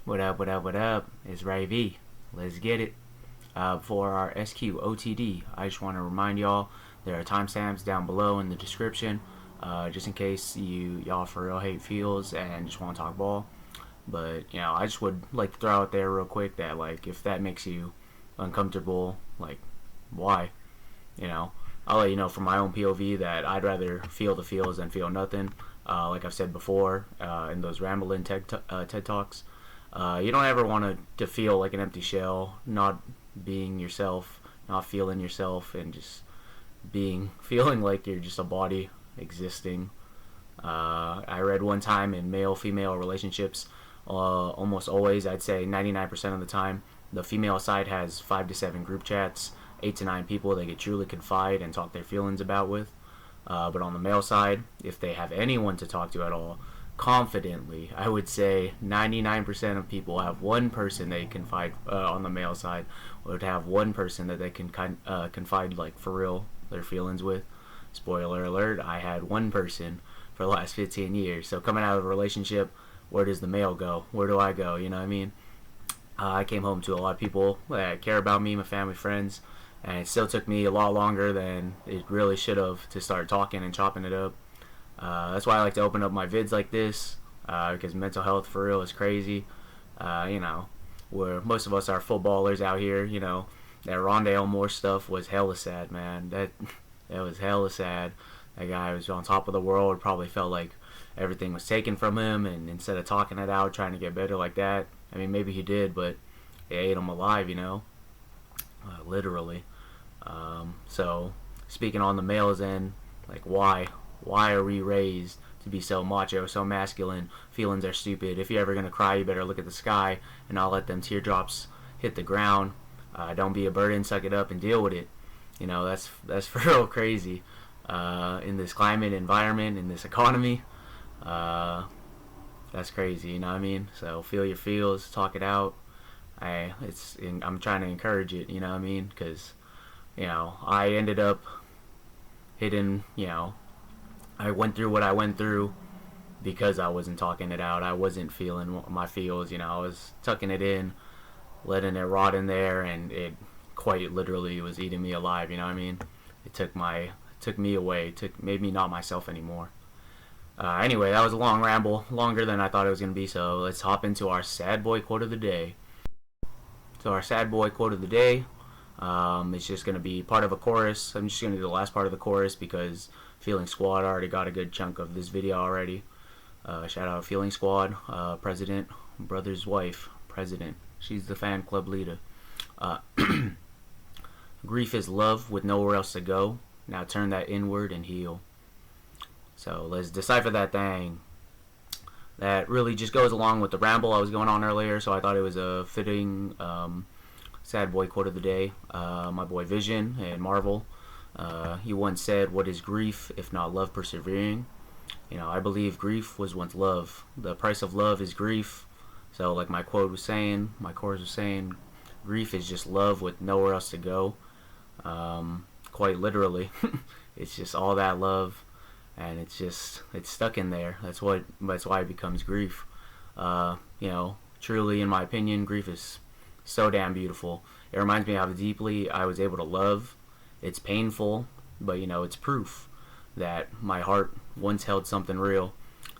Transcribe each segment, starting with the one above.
What up, what up, what up? It's Ray V. Let's get it. For our SQOTD, I just want to remind y'all there are timestamps down below in the description, just in case y'all for real hate feels and just want to talk ball. But I just would like to throw out there real quick that if that makes you uncomfortable, why? You know, I'll let you know from my own POV that I'd rather feel the feels than feel nothing. Like I've said before in those rambling TED Talks. You don't ever want to feel like an empty shell, not being yourself, not feeling yourself, and just feeling like you're just a body existing. I read one time in male-female relationships, almost always, I'd say 99% of the time, the female side has 5 to 7 group chats, 8 to 9 people they could truly confide and talk their feelings about with. But on the male side, if they have anyone to talk to at all, confidently, I would say 99% of people have one person they confide on the male side, would have one person that they can confide for real their feelings with. Spoiler alert, I had one person for the last 15 years. So coming out of a relationship, where does the male go? Where do I go? You know what I mean? I came home to a lot of people that care about me, my family, friends, and it still took me a lot longer than it really should have to start talking and chopping it up. That's why I like to open up my vids like this, because mental health for real is crazy. Where most of us are footballers out here, that Rondé Elmore stuff was hella sad, man. That was hella sad. That guy was on top of the world, probably felt like everything was taken from him, and instead of talking it out, trying to get better like that, I mean, maybe he did, but it ate him alive, literally. So, speaking on the male's end, why? Why are we raised to be so macho, so masculine? Feelings are stupid. If you're ever going to cry, you better look at the sky and not let them teardrops hit the ground. Don't be a burden, suck it up and deal with it. That's for real crazy. In this climate, environment, in this economy, that's crazy, you know what I mean? So feel your feels, talk it out. I'm trying to encourage it, you know what I mean? Because, I ended up hitting, I went through what I went through because I wasn't talking it out. I wasn't feeling my feels, I was tucking it in, letting it rot in there, and it quite literally was eating me alive, you know what I mean? It took me away, made me not myself anymore. Anyway, that was a long ramble, longer than I thought it was going to be, so let's hop into our sad boy quote of the day. So our sad boy quote of the day, it's just going to be part of a chorus. I'm just going to do the last part of the chorus because Feeling Squad already got a good chunk of this video already. Shout out Feeling Squad, President, brother's wife, President. She's the fan club leader. Grief is love with nowhere else to go. Now turn that inward and heal. So let's decipher that thing. That really just goes along with the ramble I was going on earlier, so I thought it was a fitting sad boy quote of the day. My boy Vision and Marvel, he once said, "What is grief if not love persevering?" I believe grief was once love. The price of love is grief. So like my quote was saying, my chorus was saying, grief is just love with nowhere else to go. Quite literally. It's just all that love, and it's stuck in there. That's why it becomes grief. Truly, in my opinion, grief is so damn beautiful. It reminds me how deeply I was able to love. It's painful, but it's proof that my heart once held something real.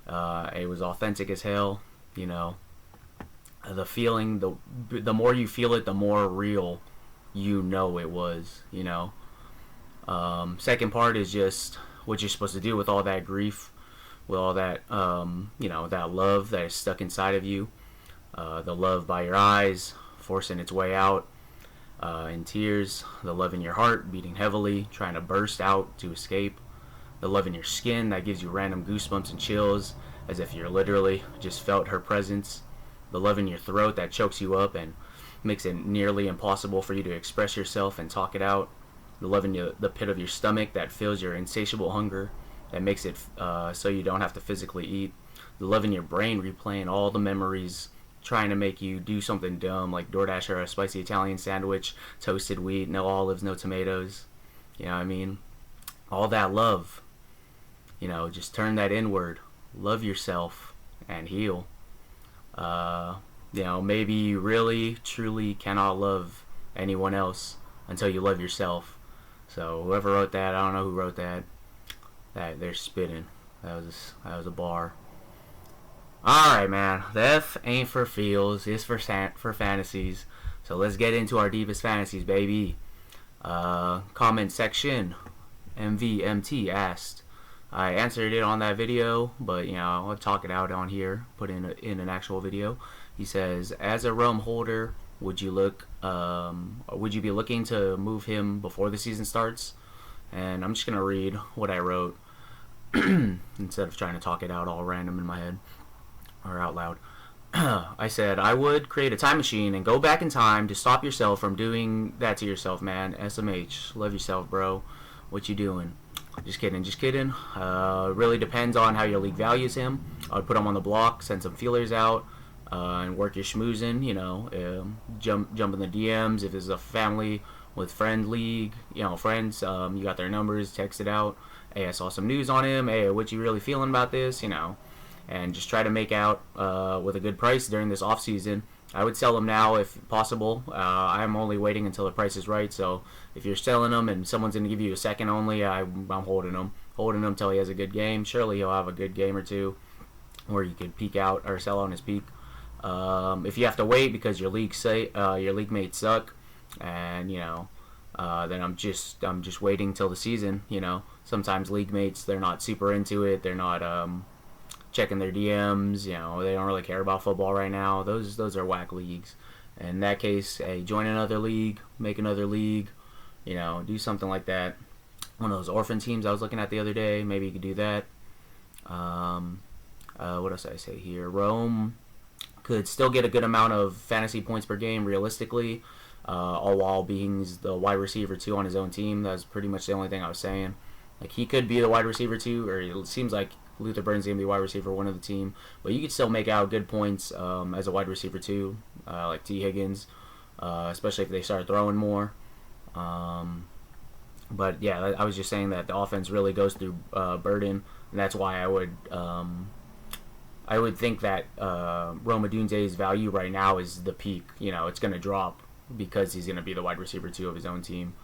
It was authentic as hell. The feeling, the more you feel it, the more real it was. Second part is just what you're supposed to do with all that grief, with all that that love that is stuck inside of you. The love by your eyes forcing its way out in tears, the love in your heart beating heavily, trying to burst out to escape, the love in your skin that gives you random goosebumps and chills as if you're literally just felt her presence, the love in your throat that chokes you up and makes it nearly impossible for you to express yourself and talk it out, the love in the pit of your stomach that fills your insatiable hunger, that makes it so you don't have to physically eat, the love in your brain replaying all the memories, trying to make you do something dumb like DoorDash or a spicy Italian sandwich, toasted wheat, no olives, no tomatoes. You know what I mean? All that love. Just turn that inward. Love yourself and heal. You know, maybe you really, truly cannot love anyone else until you love yourself. So whoever wrote that, I don't know who wrote that. That they're spitting. That was a bar. All right, man. The F ain't for feels. It's for fantasies. So let's get into our deepest fantasies, baby. Comment section. MVMT asked. I answered it on that video, but you know I'll talk it out on here. Put in an actual video. He says, as a Rome holder, would you be looking to move him before the season starts? And I'm just gonna read what I wrote instead of trying to talk it out all random in my head or out loud. I said, I would create a time machine and go back in time to stop yourself from doing that to yourself, man. SMH, love yourself, bro. What you doing? Just kidding, just kidding. Really depends on how your league values him. I would put him on the block, send some feelers out, and work your schmoozing. You know, jump in the DMs if it's a family with friend league. You know, friends. You got their numbers. Text it out. Hey, I saw some news on him. Hey, what you really feeling about this? You know, and just try to make out with a good price during this off season. I would sell them now if possible. I'm only waiting until the price is right. So if you're selling them and someone's going to give you a second only, I'm holding them. Holding him till he has a good game. Surely he'll have a good game or two, or you could peek out or sell on his peak. If you have to wait because your league mates suck, and you know, then I'm just waiting till the season. You know, sometimes league mates, they're not super into it. They're not checking their DMs. You know, they don't really care about football right now. Those are whack leagues. In that case, hey, join another league, make another league. You know, do something like that. One of those orphan teams I was looking at the other day. Maybe you could do that. What else did I say here? Rome could still get a good amount of fantasy points per game realistically, all while being the wide receiver 2 on his own team. That's pretty much the only thing I was saying. Like, he could be the wide receiver 2, or it seems like Luther Burns is going to be wide receiver 1 of the team. But you could still make out good points as a wide receiver 2, like T. Higgins, especially if they start throwing more. But yeah, I was just saying that the offense really goes through Burden, and that's why I would think that Rome Odunze's value right now is the peak. You know, it's going to drop because he's going to be the wide receiver 2 of his own team.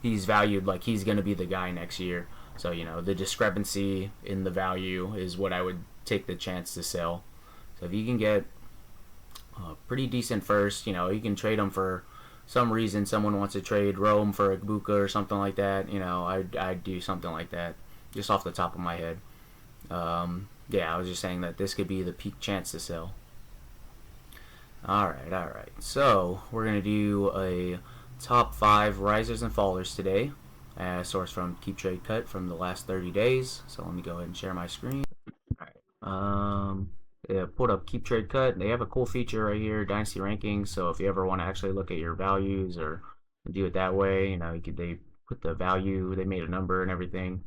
He's valued like he's going to be the guy next year. So, you know, the discrepancy in the value is what I would take the chance to sell. So if you can get a pretty decent first, you know, you can trade him for some reason. Someone wants to trade Rome for a Buka or something like that. You know, I'd do something like that just off the top of my head. Yeah, I was just saying that this could be the peak chance to sell. Alright. So, we're going to do a top 5 risers and fallers today. Sourced from KeepTradeCut from the last 30 days. So, let me go ahead and share my screen. Alright. Yeah, pulled up KeepTradeCut. They have a cool feature right here, Dynasty Rankings. So, if you ever want to actually look at your values or do it that way, you know, they put the value, they made a number and everything.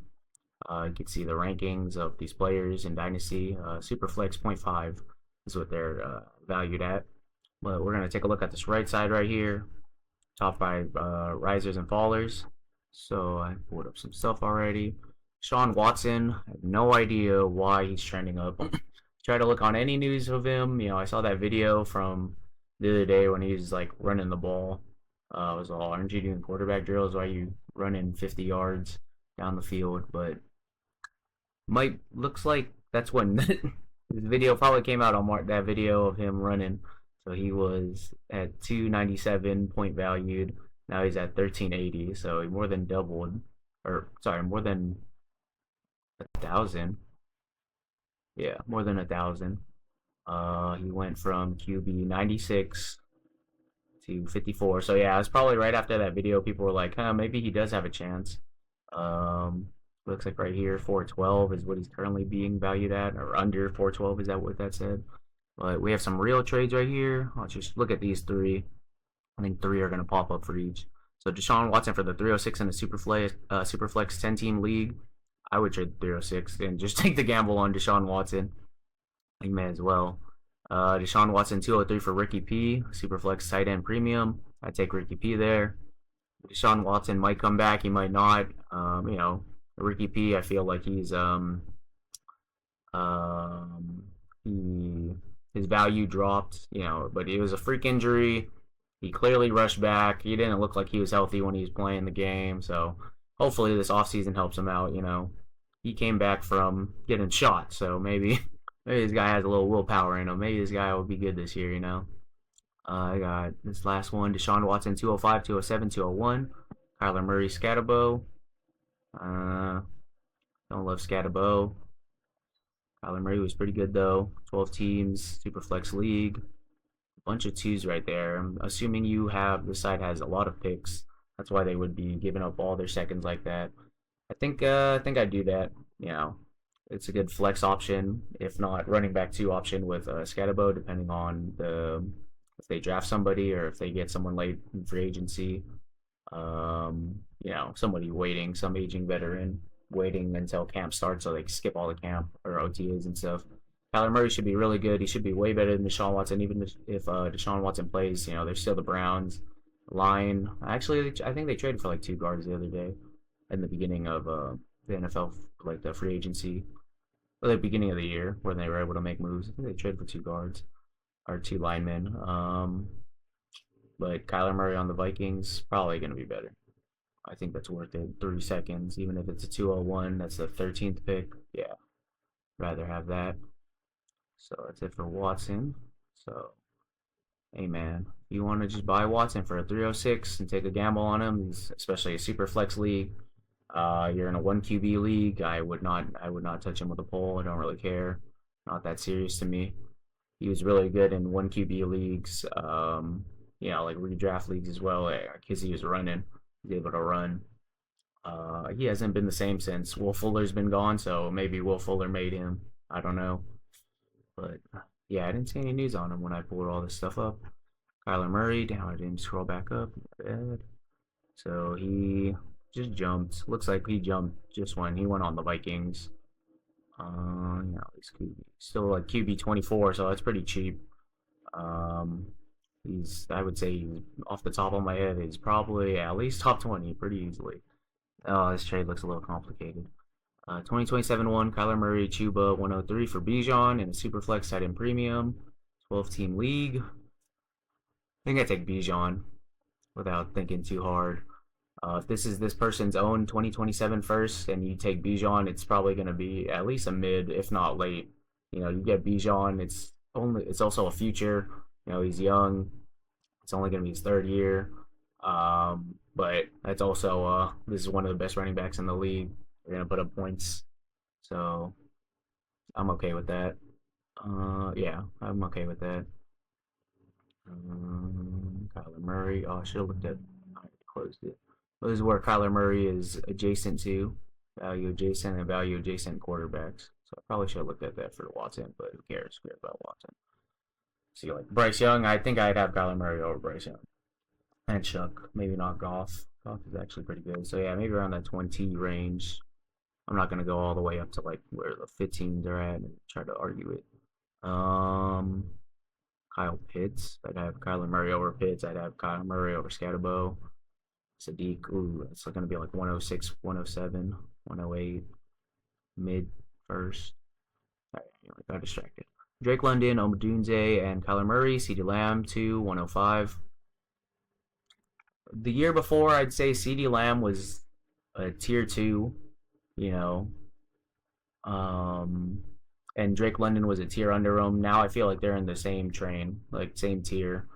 You can see the rankings of these players in Dynasty. Superflex 0.5 is what they're valued at. But we're going to take a look at this right side right here. Top 5 risers and fallers. So I pulled up some stuff already. Deshuan Watson, I have no idea why he's trending up. Try to look on any news of him. You know, I saw that video from the other day when he was like running the ball. It was all, aren't you doing quarterback drills? Why are you running 50 yards down the field? But looks like that's when this video probably came out on that video of him running. So he was at 297 point valued. Now he's at 1380. So he more than doubled, or sorry, more than 1,000. Yeah, more than 1,000. He went from QB 96 to 54. So yeah, it's probably right after that video. People were like, maybe he does have a chance. Looks like right here 412 is what he's currently being valued at, or under 412 is that what that said. But we have some real trades right here. Let's just look at these 3. I think 3 are going to pop up for each. So Deshuan Watson for the 306 in the Superflex 10-team league. I would trade 306 and just take the gamble on Deshuan Watson. You may as well. Deshuan Watson 203 for Ricky P, Superflex tight end premium. I take Ricky P there. Deshuan Watson might come back, he might not. You know, Ricky P, I feel like he's his his value dropped, you know, but it was a freak injury. He clearly rushed back. He didn't look like he was healthy when he was playing the game. So hopefully this offseason helps him out, you know. He came back from getting shot, so maybe maybe this guy has a little willpower in him. Maybe this guy will be good this year, you know. I got this last one: Deshuan Watson, 205, 207, 201. Kyler Murray, Scatterbo. Don't love Scatterbo. Kyler Murray was pretty good though. 12 teams, super flex league. Bunch of twos right there. I'm assuming you have the side has a lot of picks. That's why they would be giving up all their seconds like that. I think I'd do that. You know, it's a good flex option, if not running back two option with Scatterbo, depending on if they draft somebody or if they get someone late in free agency. You know, somebody waiting, some aging veteran waiting until camp starts so they can skip all the camp or OTAs and stuff. Kyler Murray should be really good. He should be way better than Deshaun Watson. Even if Deshaun Watson plays, you know, they're still the Browns. Line. Actually, I think they traded for like two guards the other day in the beginning of the NFL, like the free agency, or the beginning of the year when they were able to make moves. I think they traded for two guards or two linemen. But Kyler Murray on the Vikings probably going to be better. I think that's worth it. 3 seconds, even if it's a 201. That's the 13th pick. Yeah, rather have that. So that's it for Watson. So, hey man, you want to just buy Watson for a 306 and take a gamble on him, especially a super flex league. You're in a 1 QB league. I would not touch him with a pole. I don't really care. Not that serious to me. He was really good in 1 QB leagues. You know, like redraft leagues as well. Because he was running, he's able to run. He hasn't been the same since Will Fuller's been gone. So maybe Will Fuller made him. I don't know. But yeah, I didn't see any news on him when I pulled all this stuff up. Kyler Murray, down, I didn't scroll back up. Bad. So he just jumped. Looks like he jumped just when he went on the Vikings. You know, he's still like QB 24, so that's pretty cheap. I would say off the top of my head, he's probably at least top 20 pretty easily. Oh, this trade looks a little complicated. 2027 1, Kyler Murray, Chuba, 103 for Bijan in a Superflex tight end premium, 12-team league. I think I take Bijan without thinking too hard. If this is this person's own 2027 first and you take Bijan, it's probably going to be at least a mid, if not late. You know, you get Bijan, it's also a future. You know, he's young. It's only going to be his third year. But that's also this is one of the best running backs in the league. They're going to put up points. So I'm okay with that. Yeah, I'm okay with that. Kyler Murray. Oh, I should have looked at. I closed it. This is where Kyler Murray is adjacent to, value adjacent and value adjacent quarterbacks. So I probably should have looked at that for Watson, but who cares? Who cares about Watson? See, like Bryce Young, I think I'd have Kyler Murray over Bryce Young. And Chuck, maybe not Goff. Goff is actually pretty good. So yeah, maybe around that 20 range. I'm not gonna go all the way up to like where the 15s are at and try to argue it. Kyle Pitts. I'd have Kyler Murray over Pitts. I'd have Kyler Murray over Scatterbo. Sadiq, ooh, it's going to be like 106, 107, 108, mid first. All right, I got distracted. Drake London, Odunze, and Kyler Murray. CeeDee Lamb, 2, 105. The year before, I'd say CeeDee Lamb was a tier 2, you know. And Drake London was a tier under him. Now I feel like they're in the same train, like same tier.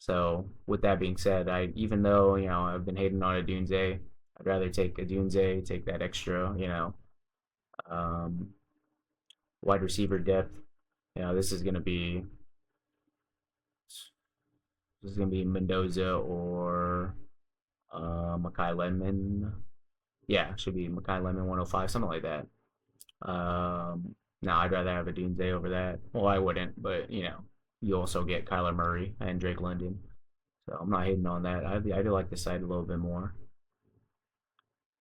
So with that being said, even though you know I've been hating on Odunze, I'd rather take Odunze, take that extra, you know, wide receiver depth. You know, this is gonna be Mendoza or Makai Lemon. Yeah, it should be Makai Lemon 105, something like that. No, I'd rather have Odunze over that. Well, I wouldn't, but you know, you also get Kyler Murray and Drake London. So I'm not hating on that. I do like this side a little bit more.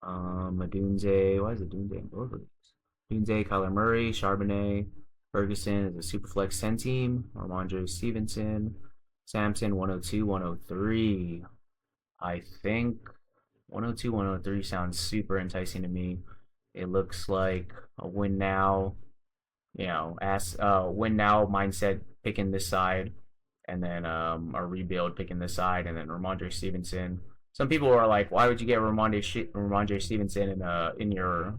Odunze, why is Odunze in both of these? Odunze, Kyler Murray, Charbonnet, Ferguson is a super flex 10 team. Ramondre Stevenson, Sampson 102, 103. I think 102, 103 sounds super enticing to me. It looks like a win now. you know, win now mindset picking this side, and then a rebuild picking this side, and then Ramondre Stevenson. Some people are like, why would you get Ramondre Stevenson in your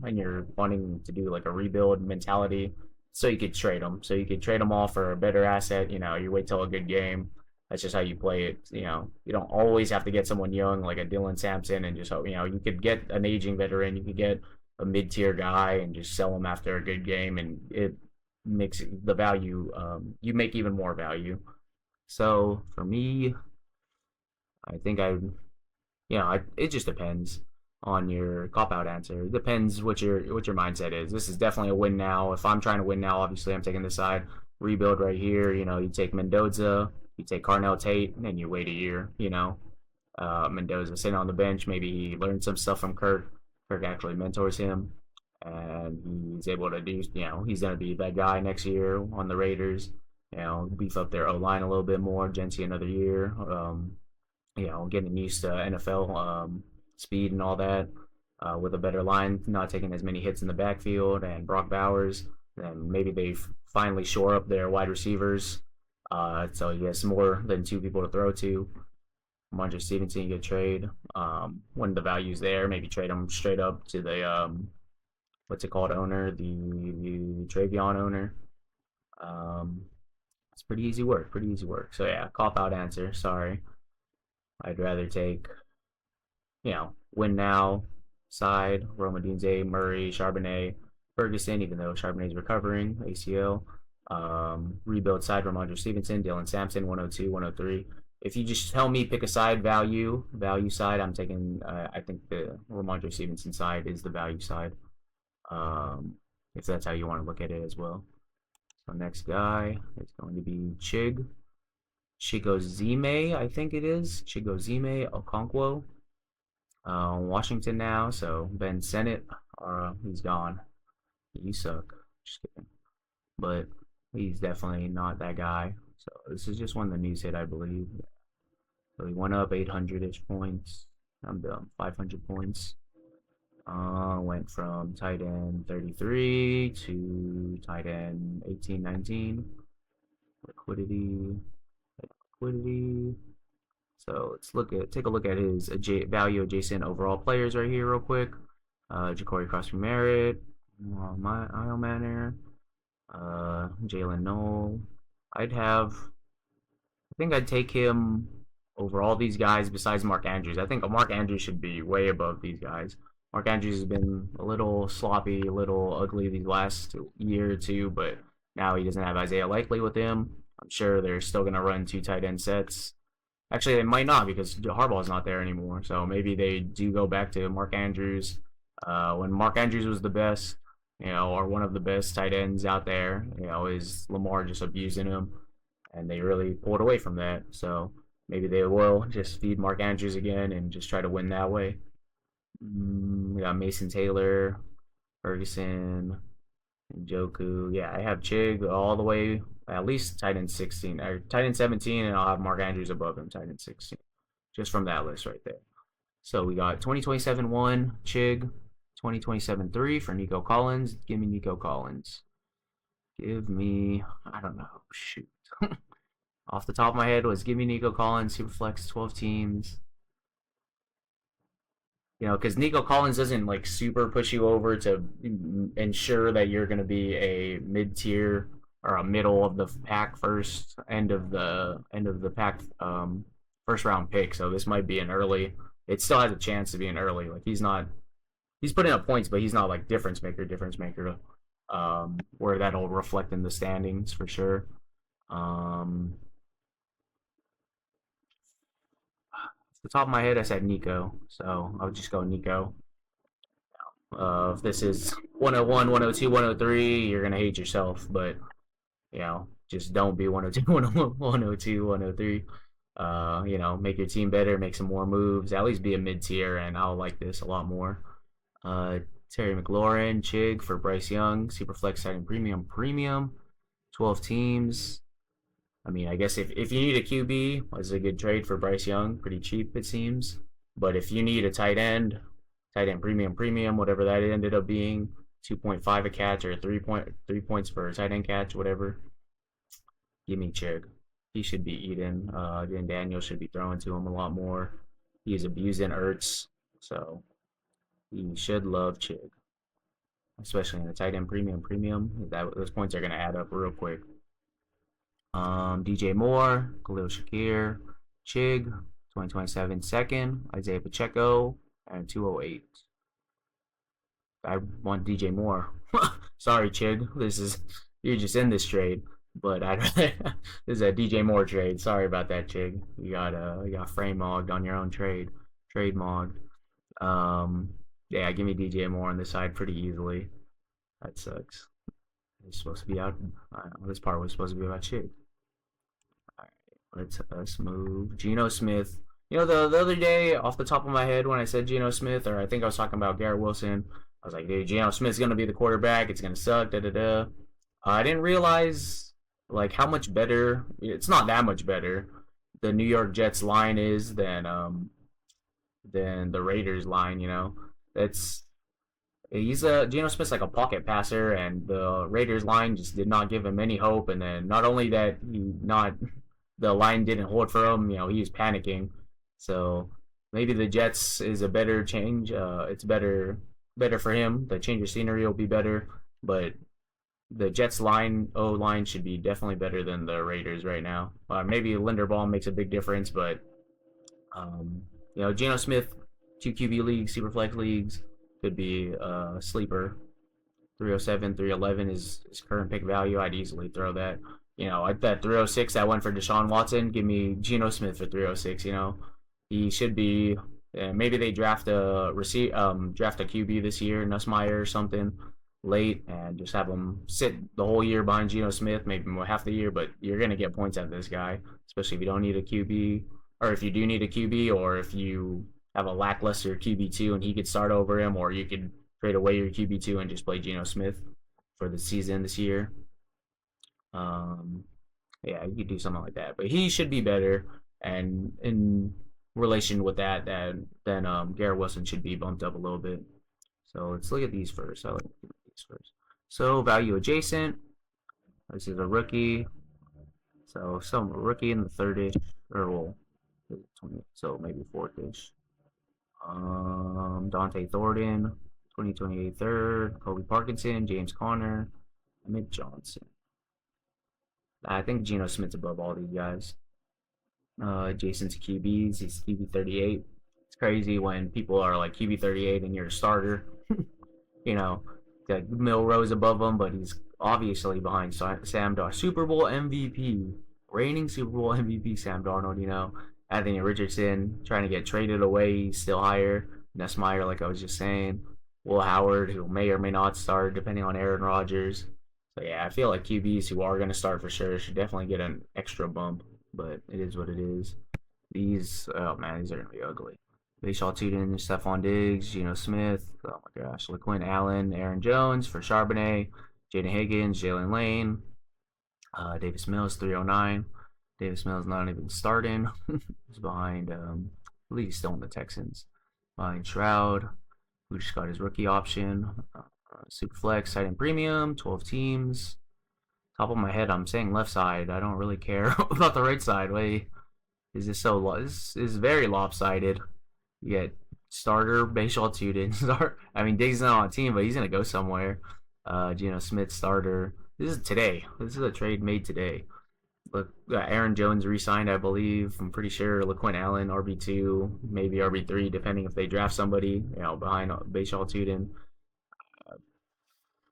wanting to do like a rebuild mentality? So you could trade him. So you could trade him off for a better asset. You know, you wait till a good game. That's just how you play it. You know, you don't always have to get someone young like a Dylan Sampson and just hope. You know, you could get an aging veteran. You could get a mid-tier guy and just sell him after a good game, and it makes the value. You make even more value. So for me, I think it just depends on your cop out answer. It depends what your mindset is. This is definitely a win now. If I'm trying to win now, obviously I'm taking this side. Rebuild right here. You know, you take Mendoza, you take Carnell Tate, and you wait a year. You know, Mendoza sitting on the bench. Maybe he learned some stuff from Kirk. Kirk actually mentors him, and he's able to do. You know, he's gonna be that guy next year on the Raiders. You know, beef up their O line a little bit more. Gentry another year. You know, getting used to NFL speed and all that, with a better line, not taking as many hits in the backfield, and Brock Bowers. And maybe they finally shore up their wide receivers, so he has more than two people to throw to. Ramondre Stevenson, you get trade. When the value's there, maybe trade him straight up to the what's it called owner, the Travion owner. Um, it's pretty easy work. Pretty easy work. So yeah, cop out answer. Sorry. I'd rather take, you know, win now side, Roma Dunze, Murray, Charbonnet, Ferguson, even though Charbonnet's recovering, ACL. Rebuild side, Ramondre Stevenson, Dylan Sampson, 102, 103. If you just tell me pick a side, value side, I'm taking, I think the Ramondre Stevenson side is the value side. If that's how you want to look at it as well. So next guy is going to be Chigoziem, I think it is. Chigoziem Okonkwo. Washington now, so Ben Sennett, he's gone. You suck. Just kidding. But he's definitely not that guy. So this is just when the news hit, I believe. So he went up 800-ish points. I'm done. 500 points. Went from tight end 33 to tight end 18, 19. Liquidity. So let's take a look at his value adjacent overall players right here real quick. Ja'Cory Cross-Merritt, my Isle Manor, Jalen Noel. I think I'd take him over all these guys besides Mark Andrews. I think Mark Andrews should be way above these guys. Mark Andrews has been a little sloppy, a little ugly these last year or two, but now he doesn't have Isaiah Likely with him. I'm sure they're still going to run two tight end sets. Actually, they might not because Harbaugh's not there anymore. So maybe they do go back to Mark Andrews. When Mark Andrews was the best, you know, or one of the best tight ends out there, you know, is Lamar just abusing him. And they really pulled away from that. So maybe they will just feed Mark Andrews again and just try to win that way. We got Mason Taylor, Ferguson, and Joku. Yeah, I have Chig all the way at least tight end 16 or tight end 17, and I'll have Mark Andrews above him, tight end 16, just from that list right there. So we got 2027 1 Chig, 2027 3 for Nico Collins. Give me Nico Collins. Give me, I don't know, shoot. Off the top of my head was give me Nico Collins, Superflex 12 teams. You know, because Nico Collins doesn't like super push you over to ensure that you're going to be a mid tier or a middle of the pack end of the pack first round pick. So this might be an early. It still has a chance to be an early. Like he's putting up points, but he's not like difference maker. Where that'll reflect in the standings for sure. Off the top of my head, I said Nico, so I'll just go Nico. If this is 101, 102, 103, you're gonna hate yourself, but you know, just don't be 102, 102, 103. You know, make your team better, make some more moves, at least be a mid tier, and I'll like this a lot more. Terry McLaurin, Chig for Bryce Young, Superflex starting premium, 12 teams. I mean, I guess if you need a QB, it's a good trade for Bryce Young, pretty cheap it seems. But if you need a tight end premium, whatever that ended up being, 2.5 a catch or 3 points for a tight end catch, whatever. Give me Chigg. He should be eating. Then Daniel should be throwing to him a lot more. He's abusing Ertz, so he should love Chigg, especially in the tight end premium. Those points are gonna add up real quick. DJ Moore, Khalil Shakir, Chigg, 2027 second, Isaiah Pacheco, and 208. I want DJ Moore. Sorry, Chigg. You're just in this trade, but this is a DJ Moore trade. Sorry about that, Chigg. You got frame mogged on your own trade mogged. Yeah, give me DJ Moore on this side pretty easily. That sucks. It's supposed to be out. This part was supposed to be about Chigg. Alright, let's move. Geno Smith. You know, the other day, off the top of my head, when I said Geno Smith, or I think I was talking about Garrett Wilson, I was like, dude, Geno Smith's gonna be the quarterback. It's gonna suck. Da da da. I didn't realize like how much better. It's not that much better. The New York Jets line is than the Raiders line. You know, Geno Smith's like a pocket passer, and the Raiders line just did not give him any hope. And then not only that, the line didn't hold for him. You know, he was panicking. So maybe the Jets is a better change. It's better for him. The change of scenery will be better, but the Jets O-line should be definitely better than the Raiders right now. Maybe Linderbaum makes a big difference, but you know, Geno Smith, 2 QB leagues, Superflex leagues, could be a sleeper. 307, 311 is his current pick value. I'd easily throw that. You know, at that 306 I went for Deshaun Watson. Give me Geno Smith for 306. You know, he should be. Maybe they draft a QB this year, Nussmeier or something, late, and just have him sit the whole year behind Geno Smith, maybe more half the year. But you're gonna get points out of this guy, especially if you don't need a QB, or if you do need a QB, or if you have a lackluster QB2 and he could start over him, or you could trade away your QB2 and just play Geno Smith for the season this year. Yeah, you could do something like that, but he should be better, and in relation with that, then Garrett Wilson should be bumped up a little bit. So let's look at these first. I like these first. So value adjacent. This is a rookie. So some rookie in the third-ish, or well, 20, so maybe fourth-ish. Dante Thornton, 2028 third. Kobe Parkinson, James Conner, Emmett Johnson. I think Geno Smith's above all these guys. Jason's QBs, he's QB 38. It's crazy when people are like QB 38 and you're a starter. You know, got Milrose above him, but he's obviously behind Sam Darnold. Super Bowl MVP, reigning Super Bowl MVP Sam Darnold. You know, Anthony Richardson trying to get traded away, he's still higher. Nussmeier, like I was just saying. Will Howard, who may or may not start depending on Aaron Rodgers. So yeah, I feel like QBs who are going to start for sure should definitely get an extra bump, but it is what it is. These, oh man, these are going to be ugly. Bashaw Tuden, Stephon Diggs, Geno Smith, oh my gosh, LaQuinn Allen, Aaron Jones for Charbonnet, Jaden Higgins, Jalen Lane, Davis Mills, 309. Davis Mills not even starting. He's behind, I believe he's still in the Texans. Behind Shroud, who just got his rookie option. Superflex, tight end premium, 12 teams. Top of my head, I'm saying left side. I don't really care about the right side. Wait, is this so? This is very lopsided. You get starter Bashaw Tuden. I mean, Diggs is not on a team, but he's gonna go somewhere. Geno Smith starter. This is today. This is a trade made today. Look, Aaron Jones re-signed, I believe. I'm pretty sure LaQuinn Allen RB2, maybe RB3, depending if they draft somebody. You know, behind Bashaw Tuden.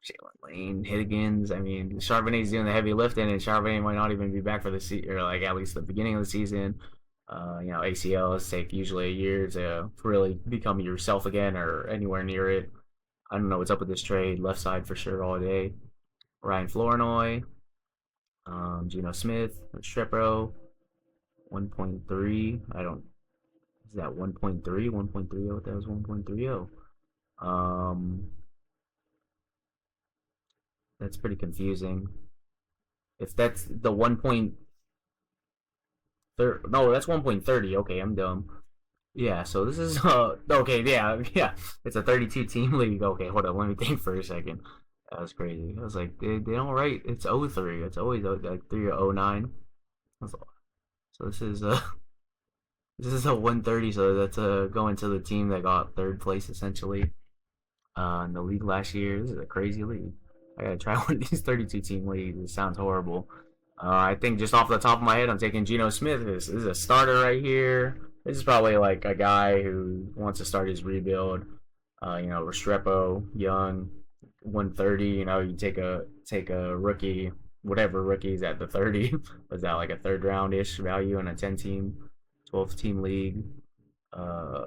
Jalen Lane, Higgins. I mean, Charbonnet's doing the heavy lifting, and Charbonnet might not even be back for the season, or like at least the beginning of the season. You know, ACLs take usually a year to really become yourself again, or anywhere near it. I don't know what's up with this trade. Left side for sure all day. Ryan Flournoy, Geno Smith, Strepro, 1.3. I don't. Is that 1.3? 1.30? That was 1.30. That's pretty confusing. If that's the 1.30, no, that's 1.30. Okay, I'm dumb. Yeah, so this is okay, yeah. It's a 32 team league. Okay, hold on, let me think for a second. That was crazy. I was like, they don't write. It's 03. It's always like 3 or 09. So this is this is a 130. So that's going to the team that got third place essentially in the league last year. This is a crazy league. I gotta try one of these 32 team leagues. It sounds horrible. I think just off the top of my head, I'm taking Geno Smith. This is a starter right here. This is probably like a guy who wants to start his rebuild. Restrepo, young, 130. You take a rookie, whatever rookie's at the 30. Was that like a third round ish value in a 10 team, 12 team league? Uh,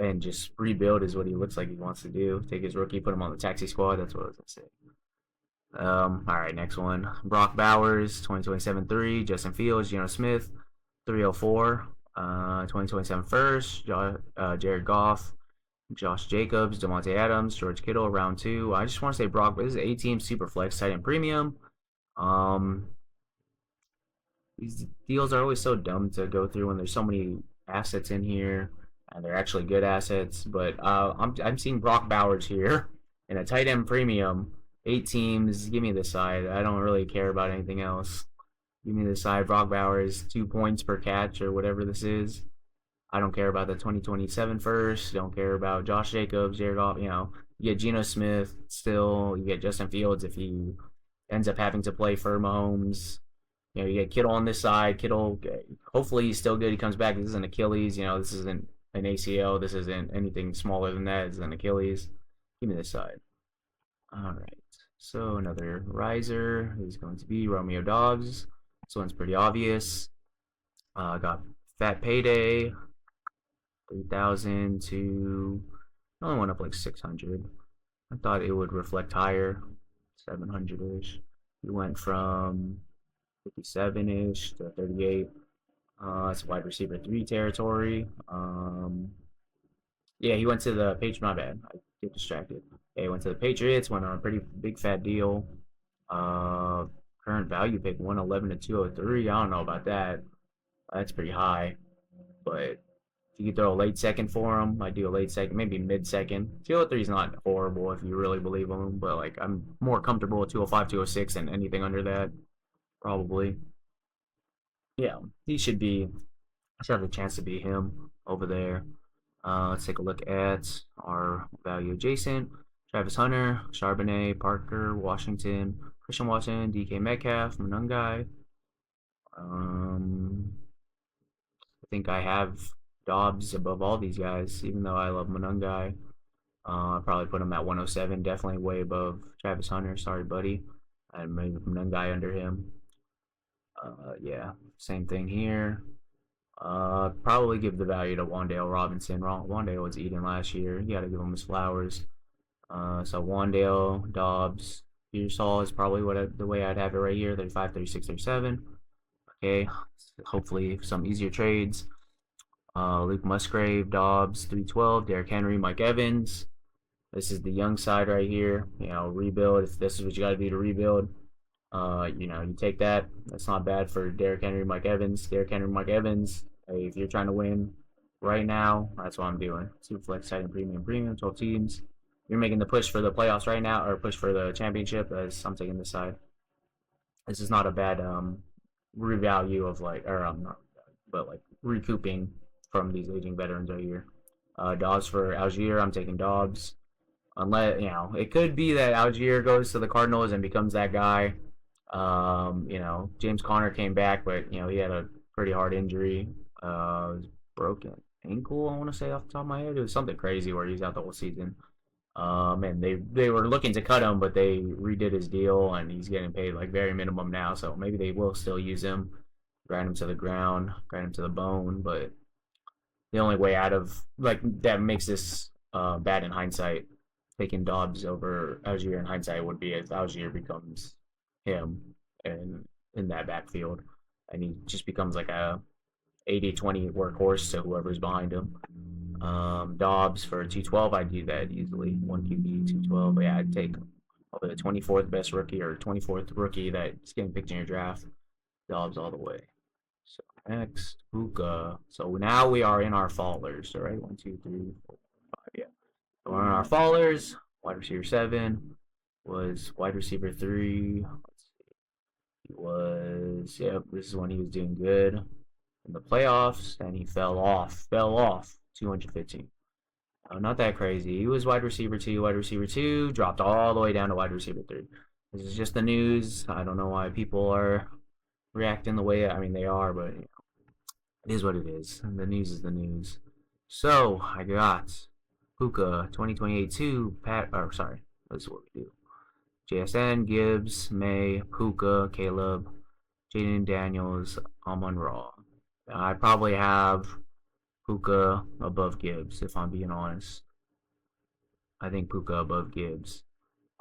and just rebuild is what he looks like he wants to do. Take his rookie, put him on the taxi squad. That's what I was gonna say. All right, next one. Brock Bowers, 2027 3. Justin Fields, Geno Smith, 304. 2027 first. Jared Goff, Josh Jacobs, Devontae Adams, George Kittle, round 2. I just want to say Brock, this is 8-team super flex, tight end premium. These deals are always so dumb to go through when there's so many assets in here, and they're actually good assets. But I'm seeing Brock Bowers here in a tight end premium. 8 teams. Give me the side. I don't really care about anything else. Give me the side. Brock Bowers, 2 points per catch or whatever this is. I don't care about the 2027 first. Don't care about Josh Jacobs, Jared Goff. You get Geno Smith still. You get Justin Fields if he ends up having to play for Mahomes. You get Kittle on this side. Kittle, hopefully he's still good. He comes back. This is an Achilles. This isn't an ACL. This isn't anything smaller than that. This is an Achilles. Give me this side. All right. So another riser is going to be Romeo Doubs. This one's pretty obvious. Got Fat Payday, 3,000 to, I only went up like 600. I thought it would reflect higher, 700-ish. We went from 57-ish to 38. That's wide receiver 3 territory. Yeah, he went to the Patriots. My bad. I get distracted. Yeah, he went to the Patriots. Went on a pretty big fat deal. Current value pick 111 to 203. I don't know about that. That's pretty high. But if you could throw a late second for him, I'd do a late second, maybe mid second. 203 is not horrible if you really believe in him, but like I'm more comfortable with 205, 206 than anything under that. Probably. Yeah, he should have a chance to be him over there. Let's take a look at our value adjacent. Travis Hunter, Charbonnet, Parker, Washington, Christian Watson, DK Metcalf, Munungai. I think I have Dobbs above all these guys, even though I love Munungai. I'll probably put him at 107, definitely way above Travis Hunter. Sorry, buddy. I maybe Munungai under him. Yeah, same thing here. Probably give the value to Wan'Dale Robinson. Wan'Dale was eating last year. You got to give him his flowers. So Wan'Dale, Dobbs, Pearsall is probably the way I'd have it right here. 35, 36, 37. Okay, hopefully some easier trades. Luke Musgrave, Dobbs, 312. Derrick Henry, Mike Evans. This is the young side right here. Rebuild. If this is what you got to do to rebuild, you take that. That's not bad for Derrick Henry, Mike Evans. Derrick Henry, Mike Evans. Hey, if you're trying to win right now, that's what I'm doing. Super flex, tight and premium, 12 teams. You're making the push for the playoffs right now, or push for the championship. As I'm taking this side. This is not a bad revalue of not, but like recouping from these aging veterans right here. Dobbs for Algier. I'm taking Dobbs. Unless it could be that Algier goes to the Cardinals and becomes that guy. James Conner came back, but he had a pretty hard injury. Broken ankle, I want to say off the top of my head. It was something crazy where he's out the whole season. And they were looking to cut him, but they redid his deal, and he's getting paid like very minimum now. So maybe they will still use him, grind him to the ground, grind him to the bone. But the only way out of that makes this bad in hindsight, taking Dobbs over Algier in hindsight would be if Algier becomes him and in that backfield, and he just becomes like a 80-20 workhorse to whoever's behind him. Dobbs for 212, I'd do that easily. 1 QB, 212. Yeah, I'd take probably the 24th best rookie or 24th rookie that's getting picked in your draft. Dobbs all the way. So next, Puka. So now we are in our fallers. All right, 1, 2, 3, 4, 5. Yeah. So we're in our fallers. Wide receiver 7 was wide receiver 3. Let's see. He was, yeah, this is when he was doing good in the playoffs, and he fell off 215. Not that crazy. He was wide receiver 2, dropped all the way down to wide receiver 3. This is just the news. I don't know why people are reacting the way, I mean, they are, but you know, it is what it is. And the news is the news. So, I got Puka 2028 2, this is what we do. JSN, Gibbs, May, Puka, Caleb, Jaden Daniels, Amon-Ra. I probably have Puka above Gibbs, if I'm being honest. I think Puka above Gibbs.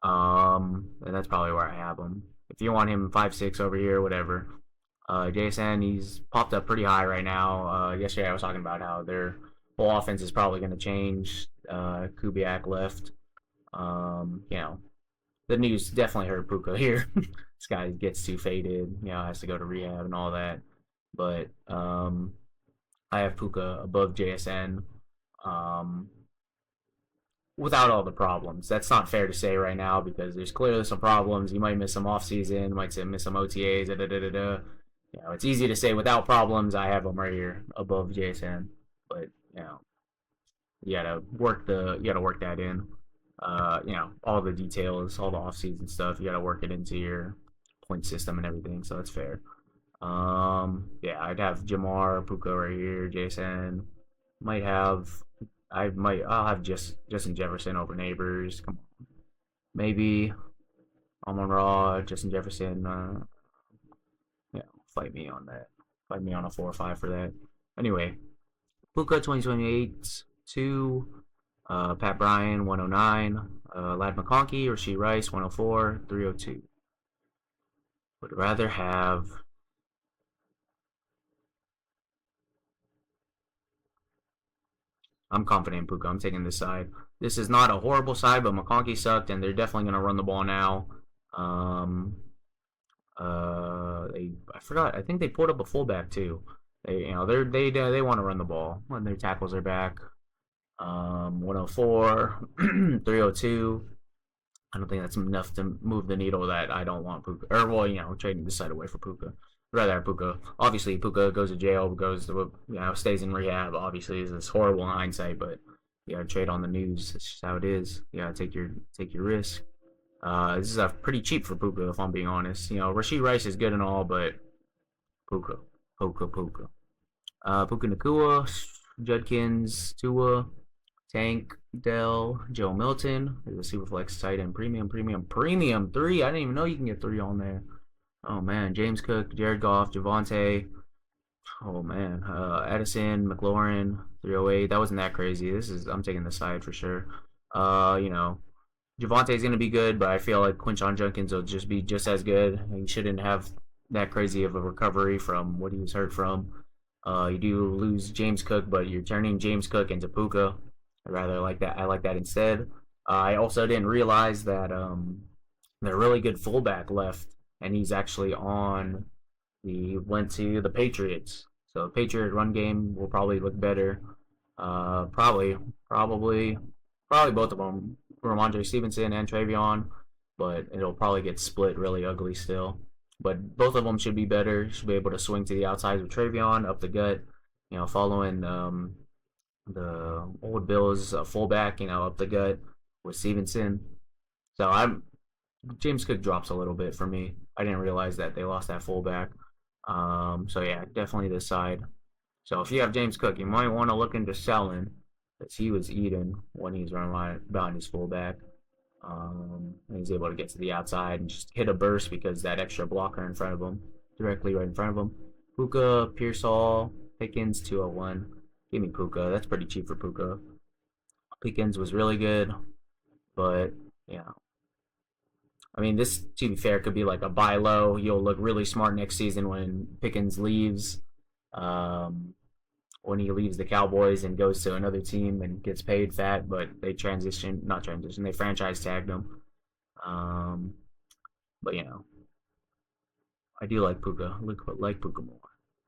And that's probably where I have him. If you want him 5'6" over here, whatever. JSN, he's popped up pretty high right now. Yesterday I was talking about how their whole offense is probably going to change. Kubiak left. You know, the news definitely hurt Puka here. This guy gets too faded, you know, has to go to rehab and all that. But I have Puka above JSN without all the problems. That's not fair to say right now because there's clearly some problems. You might miss some off season, might miss some OTAs. You know, it's easy to say without problems. I have him right here above JSN, but you know, you gotta work that in. You know, all the details, all the off-season stuff, you gotta work it into your point system and everything, so that's fair. Yeah, I'd have Jamar, Puka right here, Jason. I'll have Justin Jefferson over Neighbors. Come on. Maybe Amon-Ra, Justin Jefferson, yeah, fight me on that. Fight me on a 4 or 5 for that. Anyway, Puka 2028, 2. Pat Bryan, 109. Lad McConkey, Rashee Rice, 104, 302. Would rather have. I'm confident in Puka. I'm taking this side. This is not a horrible side, but McConkey sucked, and they're definitely going to run the ball now. I forgot. I think they pulled up a fullback too. They want to run the ball when their tackles are back. 104, 302. I don't think that's enough to move the needle that I don't want Puka. Or, well, you know, trading this side away for Puka. I'd rather have Puka. Obviously, Puka goes to jail, goes to, you know, stays in rehab. Obviously, it's horrible in hindsight, but you gotta trade on the news. That's just how it is. You gotta take your risk. This is pretty cheap for Puka, if I'm being honest. You know, Rashee Rice is good and all, but Puka. Puka Nacua, Judkins, Tua, Tank, Dell, Joe Milton. There's a Superflex tight end premium 3. I didn't even know you can get 3 on there. Oh man, James Cook, Jared Goff, Javonte. Oh man, Edison, McLaurin, 308. That wasn't that crazy. I'm taking the side for sure. You know, Javonte's gonna be good, but I feel like Quinshon Judkins will just be just as good. He shouldn't have that crazy of a recovery from what he was hurt from. You do lose James Cook, but you're turning James Cook into Puka. I rather like that. I like that instead. I also didn't realize that they're really good fullback left, and he's actually went to the Patriots. So the Patriot run game will probably look better. Probably both of them, Ramondre Stevenson and Travion, but it'll probably get split really ugly still. But both of them should be better. Should be able to swing to the outsides with Travion up the gut. You know, following the old Bills fullback, you know, up the gut with Stevenson. So James Cook drops a little bit for me. I didn't realize that they lost that fullback. So yeah, definitely this side. So if you have James Cook, you might want to look into selling, because he was eating when he's running behind his fullback. And he's able to get to the outside and just hit a burst because that extra blocker in front of him, directly right in front of him. Puka, Pearsall, Pickens, 201. Give me Puka. That's pretty cheap for Puka. Pickens was really good, but you know, I mean, this, to be fair, could be like a buy low. You'll look really smart next season when Pickens leaves. When he leaves the Cowboys and goes to another team and gets paid fat, but they they franchise tagged him. But you know, I do like Puka. Like Puka more.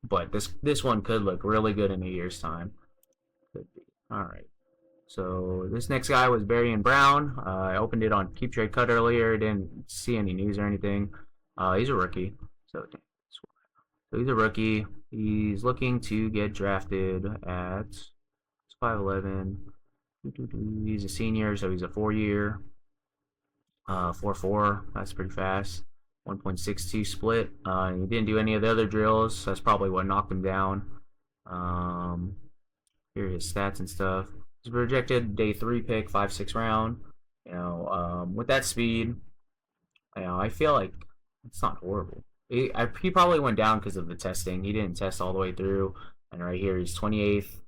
but this one could look really good in a year's time. Could be. All right. So this next guy was Barion Brown. I opened it on KeepTradeCut earlier. Didn't see any news or anything. He's a rookie. So he's a rookie. He's looking to get drafted at 5'11". He's a senior, so he's a 4-year. 4.4. That's pretty fast. 1.62 split. He didn't do any of the other drills. So that's probably what knocked him down. Here are his stats and stuff. He's projected day 3 pick, 5-6 round. With that speed, I feel like it's not horrible. He probably went down because of the testing. He didn't test all the way through. And right here, he's 28th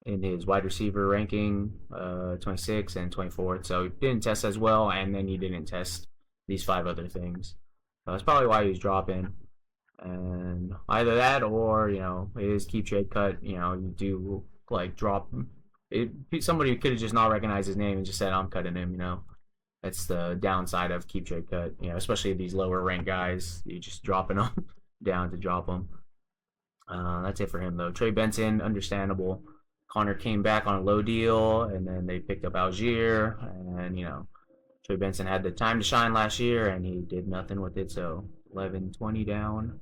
in his wide receiver ranking, 26th and 24th. So he didn't test as well, and then he didn't test these 5 other things. So that's probably why he's dropping. And either that or, his KeepTradeCut, you do like drop it. Somebody could have just not recognized his name and just said, I'm cutting him, That's the downside of KeepTradeCut, especially these lower ranked guys. You just dropping them down to drop them. That's it for him, though. Trey Benson, understandable. Connor came back on a low deal, and then they picked up Algier, and, Trey Benson had the time to shine last year, and he did nothing with it, so 11-20 down.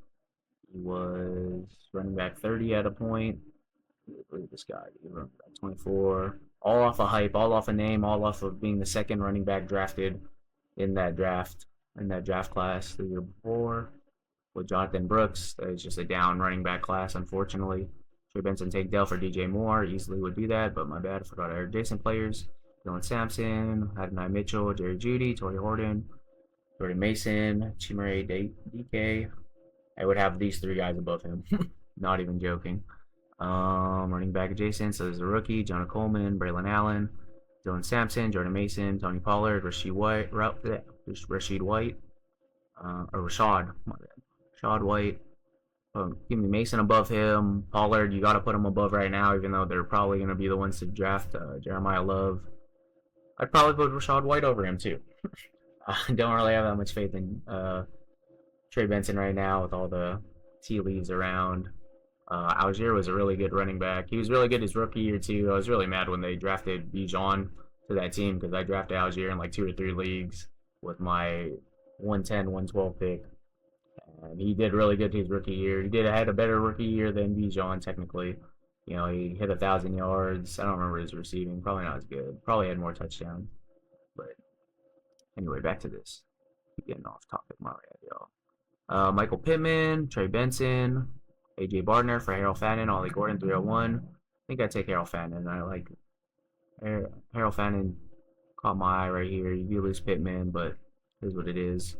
He was running back 30 at a point. Look at this guy. He running back 24. All off of hype, all off of name, all off of being the second running back drafted in that draft class the year before with Jonathan Brooks. It's just a down running back class, unfortunately. Trey Benson take Dell for DJ Moore. Easily would do that, but my bad. I forgot our adjacent players. Dylan Sampson, Adonai Mitchell, Jerry Jeudy, Torrey Horton, Jordan Mason, Chimere DK. I would have these 3 guys above him. Not even joking. Running back adjacent, so there's a rookie, Jonah Coleman, Braylon Allen, Dylan Sampson, Jordan Mason, Tony Pollard, Rashad White, Rashad White. Give me Mason above him. Pollard, you got to put him above right now, even though they're probably going to be the ones to draft Jeremiah Love. I'd probably put Rashad White over him, too. I don't really have that much faith in Trey Benson right now with all the tea leaves around. Algier was a really good running back. He was really good his rookie year, too. I was really mad when they drafted Bijan to that team because I drafted Algier in like 2 or 3 leagues with my 110, 112 pick. And he did really good his rookie year. He had a better rookie year than Bijan, technically. He hit 1,000 yards. I don't remember his receiving. Probably not as good. Probably had more touchdowns. But anyway, back to this. Keep getting off topic, my bad, y'all. Michael Pittman, Trey Benson, AJ Bardner for Harold Fannin, Ollie Gordon, 301. I think I'd take Harold Fannin. I like Harold Fannin. Caught my eye right here. You do lose Pittman, but here's what it is.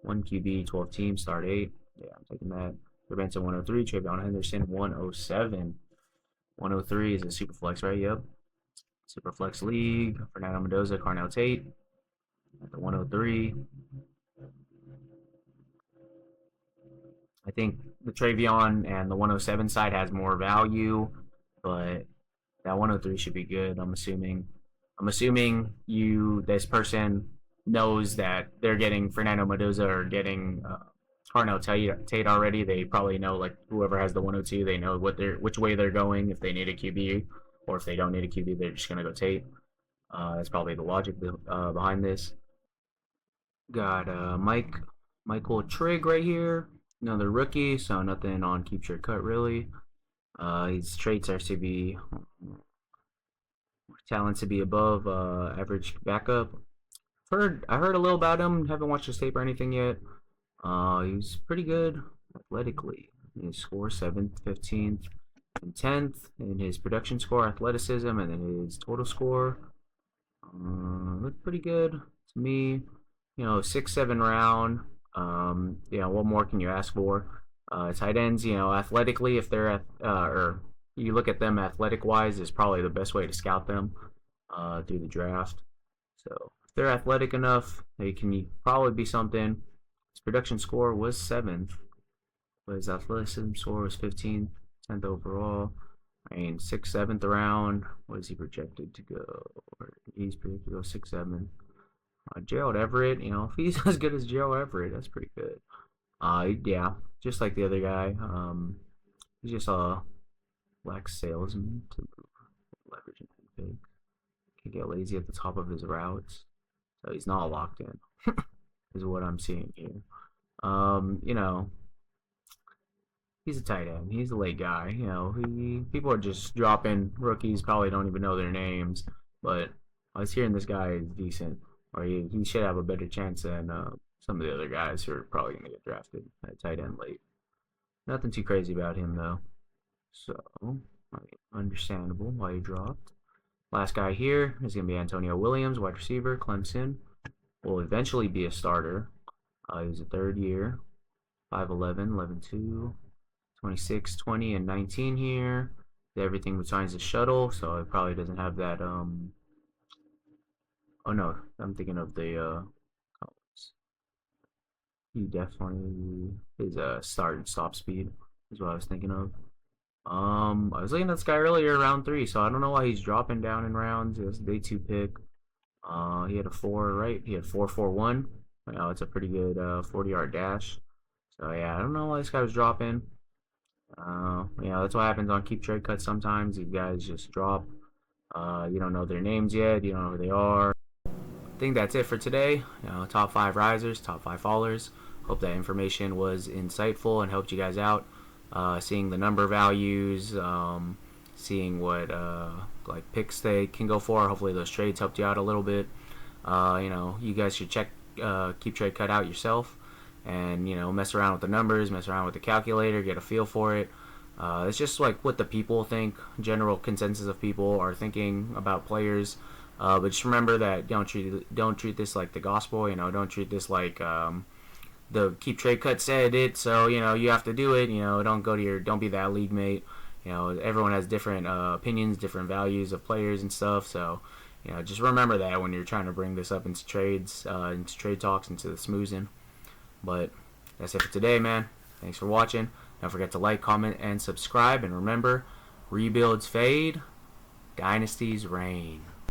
1 QB, 12 teams, start 8. Yeah, I'm taking that. Trey Benson, 103. Trayvon Henderson, 107. 103 is a super flex, right? Yep. Super flex league. Fernando Mendoza, Carnell Tate at the 103. I think the Travion and the 107 side has more value, but that 103 should be good. I'm assuming this person knows that they're getting Fernando Mendoza or getting Carnell Tate already. They probably know, like, whoever has the 102, they know which way they're going. If they need a QB or if they don't need a QB, they're just gonna go Tate. That's probably the logic behind this. Got Michael Trigg right here. Another rookie, so nothing on KeepTradeCut really. His traits are to be talent to be above average backup. I heard a little about him. Haven't watched his tape or anything yet. He's pretty good athletically. His score 7th, 15th, and 10th in his production score, athleticism, and then his total score. Looked pretty good to me. 6-7 round. What more can you ask for? Tight ends, athletically, if they're or you look at them athletic wise, is probably the best way to scout them through the draft. So if they're athletic enough, they can probably be something. His production score was 7th, but his athleticism score was 15th, 10th overall. 6th, 7th round. What is he projected to go? He's projected to go 6-7. Gerald Everett, if he's as good as Gerald Everett, that's pretty good. Yeah, just like the other guy. He's just a lack salesman to leverage and fake. Can get lazy at the top of his routes, so he's not locked in. Is what I'm seeing here. You know, he's a tight end. He's a late guy. You know, people are just dropping rookies. Probably don't even know their names, but I was hearing this guy is decent, or he should have a better chance than some of the other guys who are probably going to get drafted at tight end late. Nothing too crazy about him though. So, understandable why he dropped. Last guy here is going to be Antonio Williams, wide receiver, Clemson. Will eventually be a starter. He's a third year, 5'11", 11'2", 26, 20, and 19 here. Everything besides the shuttle, so it probably doesn't have that. Oh no, I'm thinking of the columns. He definitely is a start and stop speed is what I was thinking of. I was looking at this guy earlier, round 3, so I don't know why he's dropping down in rounds. It was a day 2 pick. He had a 4, right? He had 4.41. It's a pretty good 40-yard dash. So yeah, I don't know why this guy was dropping. That's what happens on KeepTradeCut sometimes. These guys just drop. You don't know their names yet. You don't know who they are. I think that's it for today. Top 5 risers, top 5 fallers. Hope that information was insightful and helped you guys out. Seeing the number values, seeing what like picks they can go for. Hopefully those trades helped you out a little bit. You guys should check KeepTradeCut out yourself, and mess around with the numbers, mess around with the calculator, get a feel for it. It's just like what the people think, general consensus of people are thinking about players. But just remember that don't treat this like the gospel. Don't treat this like the KeepTradeCut said it, so you have to do it. Don't be that league mate. Everyone has different opinions, different values of players and stuff. So just remember that when you're trying to bring this up into trades, into trade talks, into the smoozing. But that's it for today, man. Thanks for watching. Don't forget to like, comment, and subscribe. And remember, rebuilds fade, dynasties reign.